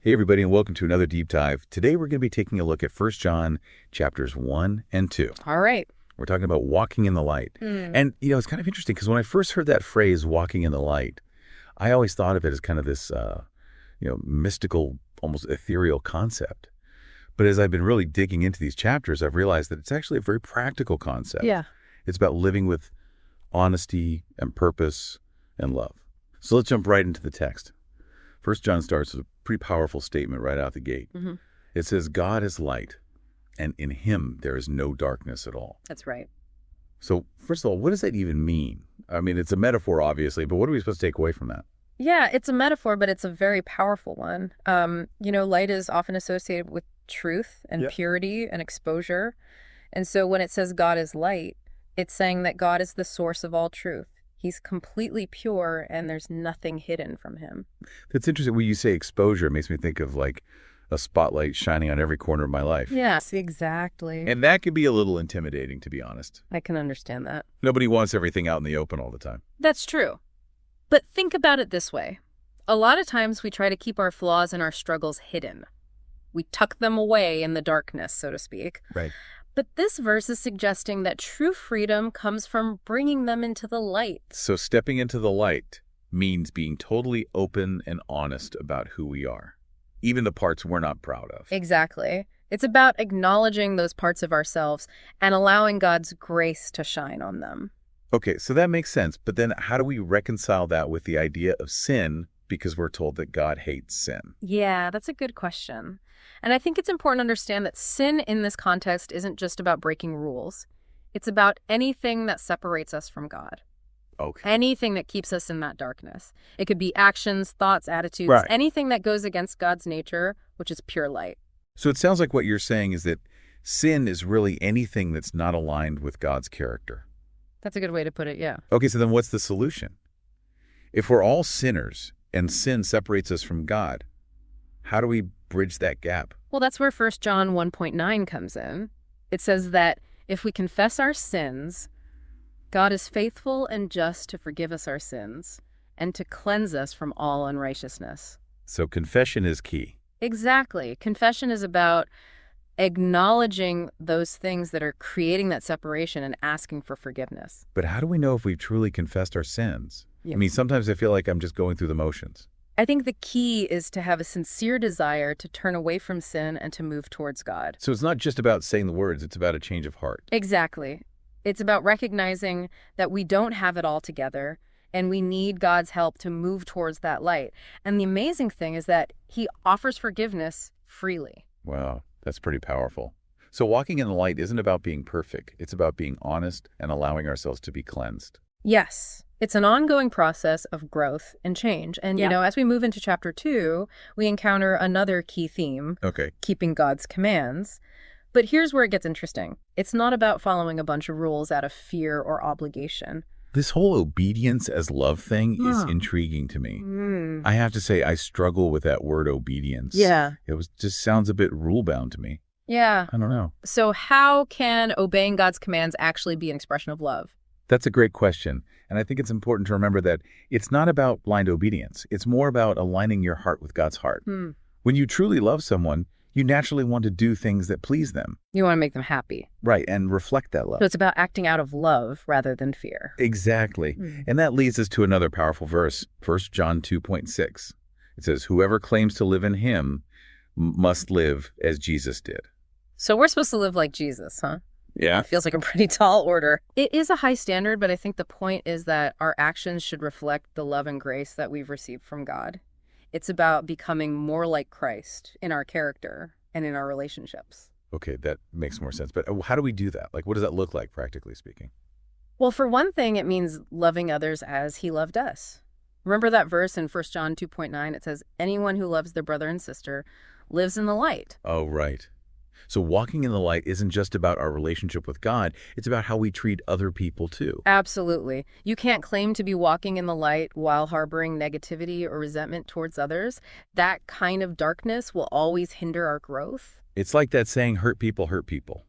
Hey everybody, and welcome to another deep dive. Today we're going to be taking a look at First John chapters 1 and 2. All right. We're talking about walking in the light. And it's kind of interesting because when I first heard that phrase, walking in the light, I always thought of it as kind of this mystical, almost ethereal concept. But as I've been really digging into these chapters, I've realized that it's actually a very practical concept. Yeah. It's about living with honesty and purpose and love. So let's jump right into the text. First John starts with a pretty powerful statement right out the gate. It says, God is light, and in him there is no darkness at all. That's right. So first of all, what does that even mean? I mean, it's a metaphor, obviously, but what are we supposed to take away from that? Yeah, it's a metaphor, but it's a very powerful one. Light is often associated with truth and Yeah. purity and exposure. And so when it says God is light, it's saying that God is the source of all truth. He's completely pure and there's nothing hidden from him. That's interesting. When you say exposure, it makes me think of like a spotlight shining on every corner of my life. Yes, exactly. And that can be a little intimidating, to be honest. I can understand that. Nobody wants everything out in the open all the time. That's true. But think about it this way. A lot of times we try to keep our flaws and our struggles hidden. We tuck them away in the darkness, so to speak. Right. But this verse is suggesting that true freedom comes from bringing them into the light. So stepping into the light means being totally open and honest about who we are, even the parts we're not proud of. Exactly. It's about acknowledging those parts of ourselves and allowing God's grace to shine on them. Okay, so that makes sense. But then how do we reconcile that with the idea of sin, because we're told that God hates sin? Yeah, that's a good question. And I think it's important to understand that sin in this context isn't just about breaking rules. It's about anything that separates us from God. Okay. Anything that keeps us in that darkness. It could be actions, thoughts, attitudes, Right. anything that goes against God's nature, which is pure light. So it sounds like what you're saying is that sin is really anything that's not aligned with God's character. That's a good way to put it, yeah. Okay, so then what's the solution? If we're all sinners and sin separates us from God, how do we bridge that gap? Well, that's where 1 John 1.9 comes in. It says that if we confess our sins, God is faithful and just to forgive us our sins and to cleanse us from all unrighteousness. So confession is key. Exactly. Confession is about acknowledging those things that are creating that separation and asking for forgiveness. But how do we know if we've truly confessed our sins? Yeah. I mean, sometimes I feel like I'm just going through the motions. I think the key is to have a sincere desire to turn away from sin and to move towards God. So it's not just about saying the words, it's about a change of heart. Exactly. It's about recognizing that we don't have it all together and we need God's help to move towards that light. And the amazing thing is that he offers forgiveness freely. Wow, that's pretty powerful. So walking in the light isn't about being perfect. It's about being honest and allowing ourselves to be cleansed. Yes, it's an ongoing process of growth and change. And, Yeah. as we move into chapter 2, we encounter another key theme, Okay. keeping God's commands. But here's where it gets interesting. It's not about following a bunch of rules out of fear or obligation. This whole obedience as love thing is Yeah. intriguing to me. I have to say, I struggle with that word obedience. Yeah. Just sounds a bit rule-bound to me. Yeah. I don't know. So how can obeying God's commands actually be an expression of love? That's a great question. And I think it's important to remember that it's not about blind obedience. It's more about aligning your heart with God's heart. When you truly love someone, you naturally want to do things that please them. You want to make them happy. Right, and reflect that love. So it's about acting out of love rather than fear. Exactly. And that leads us to another powerful verse, 1 John 2.6. It says, whoever claims to live in him must live as Jesus did. So we're supposed to live like Jesus, huh? Yeah. It feels like a pretty tall order. It is a high standard, but I think the point is that our actions should reflect the love and grace that we've received from God. It's about becoming more like Christ in our character and in our relationships. Okay, that makes more sense. But how do we do that? Like, what does that look like, practically speaking? Well, for one thing, it means loving others as he loved us. Remember that verse in 1 John 2.9? It says, anyone who loves their brother and sister lives in the light. Oh, right. So walking in the light isn't just about our relationship with God. It's about how we treat other people, too. Absolutely. You can't claim to be walking in the light while harboring negativity or resentment towards others. That kind of darkness will always hinder our growth. It's like that saying, hurt people hurt people.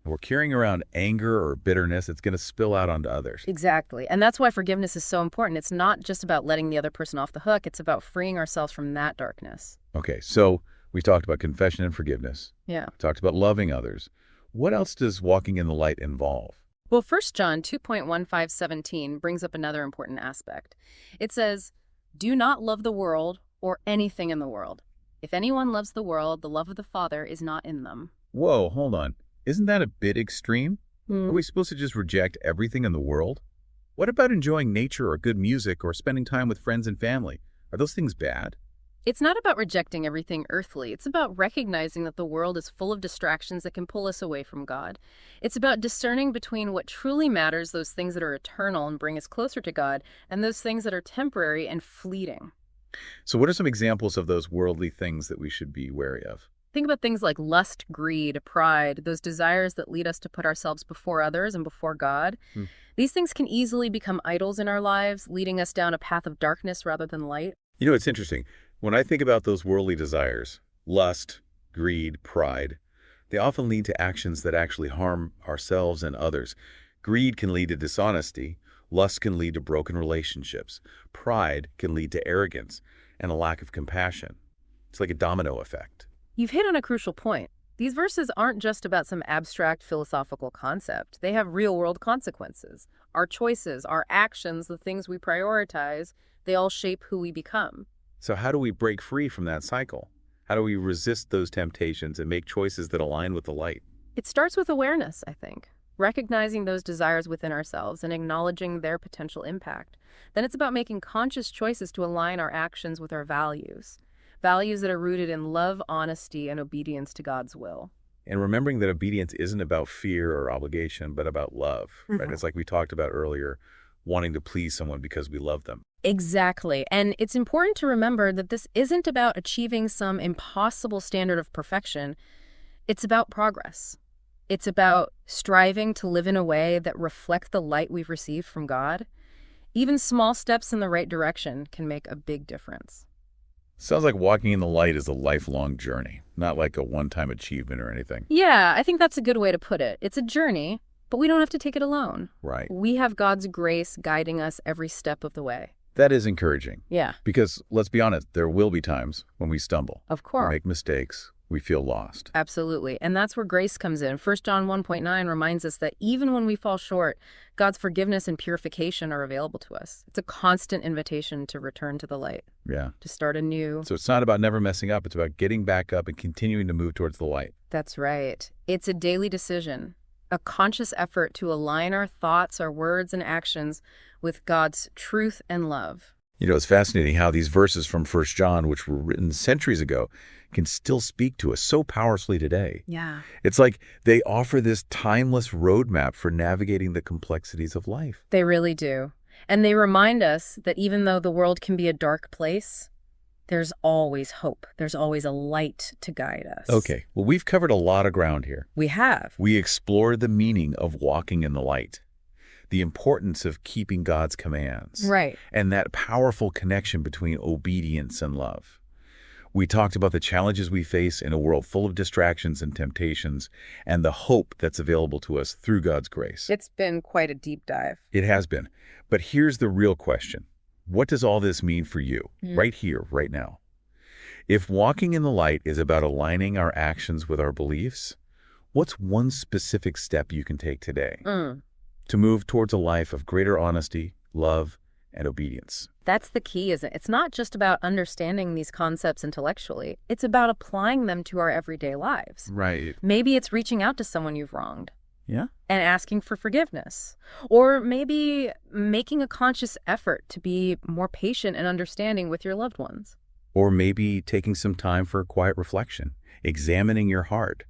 We're carrying around anger or bitterness, it's going to spill out onto others. Exactly. And that's why forgiveness is so important. It's not just about letting the other person off the hook. It's about freeing ourselves from that darkness. Okay, so we talked about confession and forgiveness. Yeah. Talked about loving others. What else does walking in the light involve? Well, 1 John 2.1517 brings up another important aspect. It says, "Do not love the world or anything in the world. If anyone loves the world, the love of the Father is not in them." Whoa, hold on. Isn't that a bit extreme? Are we supposed to just reject everything in the world? What about enjoying nature or good music or spending time with friends and family? Are those things bad? It's not about rejecting everything earthly. It's about recognizing that the world is full of distractions that can pull us away from God. It's about discerning between what truly matters, those things that are eternal and bring us closer to God, and those things that are temporary and fleeting. So what are some examples of those worldly things that we should be wary of? Think about things like lust, greed, pride, those desires that lead us to put ourselves before others and before God. These things can easily become idols in our lives, leading us down a path of darkness rather than light. You know, it's interesting. When I think about those worldly desires, lust, greed, pride, they often lead to actions that actually harm ourselves and others. Greed can lead to dishonesty. Lust can lead to broken relationships. Pride can lead to arrogance and a lack of compassion. It's like a domino effect. You've hit on a crucial point. These verses aren't just about some abstract philosophical concept. They have real-world consequences. Our choices, our actions, the things we prioritize, they all shape who we become. So how do we break free from that cycle? How do we resist those temptations and make choices that align with the light? It starts with awareness, I think. Recognizing those desires within ourselves and acknowledging their potential impact. Then it's about making conscious choices to align our actions with our values. Values that are rooted in love, honesty, and obedience to God's will. And remembering that obedience isn't about fear or obligation, but about love, right? It's like we talked about earlier, wanting to please someone because we love them. Exactly. And it's important to remember that this isn't about achieving some impossible standard of perfection. It's about progress. It's about striving to live in a way that reflects the light we've received from God. Even small steps in the right direction can make a big difference. Sounds like walking in the light is a lifelong journey, not like a one-time achievement or anything. Yeah, I think that's a good way to put it. It's a journey, but we don't have to take it alone. Right. We have God's grace guiding us every step of the way. That is encouraging. Yeah. Because, let's be honest, there will be times when we stumble. Of We course. make mistakes. We feel lost. Absolutely. And that's where grace comes in. 1 John 1.9 reminds us that even when we fall short, God's forgiveness and purification are available to us. It's a constant invitation to return to the light, Yeah. to start anew. So it's not about never messing up. It's about getting back up and continuing to move towards the light. That's right. It's a daily decision, a conscious effort to align our thoughts, our words, and actions with God's truth and love. You know, it's fascinating how these verses from 1 John, which were written centuries ago, can still speak to us so powerfully today. Yeah. It's like they offer this timeless roadmap for navigating the complexities of life. They really do. And they remind us that even though the world can be a dark place, there's always hope. There's always a light to guide us. Okay, well, we've covered a lot of ground here. We have. We explored the meaning of walking in the light, the importance of keeping God's commands, Right. and that powerful connection between obedience and love. We talked about the challenges we face in a world full of distractions and temptations, and the hope that's available to us through God's grace. It's been quite a deep dive. It has been. But here's the real question. What does all this mean for you, right here, right now? If walking in the light is about aligning our actions with our beliefs, what's one specific step you can take today to move towards a life of greater honesty, love, and obedience? That's the key, isn't it? It's not just about understanding these concepts intellectually. It's about applying them to our everyday lives. Right. Maybe it's reaching out to someone you've wronged Yeah? and asking for forgiveness. Or maybe making a conscious effort to be more patient and understanding with your loved ones. Or maybe taking some time for a quiet reflection, examining your heart,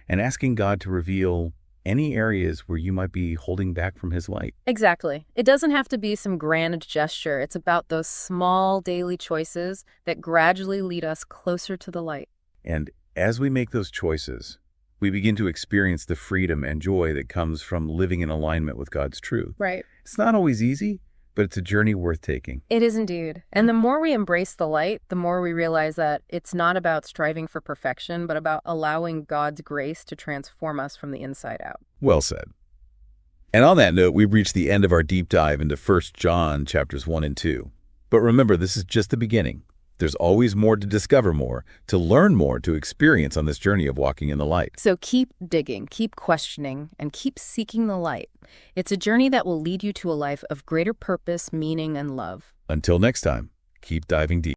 and asking God to reveal any areas where you might be holding back from His light. Exactly. It doesn't have to be some grand gesture. It's about those small daily choices that gradually lead us closer to the light. And as we make those choices, we begin to experience the freedom and joy that comes from living in alignment with God's truth. Right. It's not always easy, but it's a journey worth taking. It is indeed. And the more we embrace the light, the more we realize that it's not about striving for perfection, but about allowing God's grace to transform us from the inside out. Well said. And on that note, we've reached the end of our deep dive into 1 John chapters 1 and 2. But remember, this is just the beginning. There's always more to discover more, to learn more, to experience on this journey of walking in the light. So keep digging, keep questioning, and keep seeking the light. It's a journey that will lead you to a life of greater purpose, meaning, and love. Until next time, keep diving deep.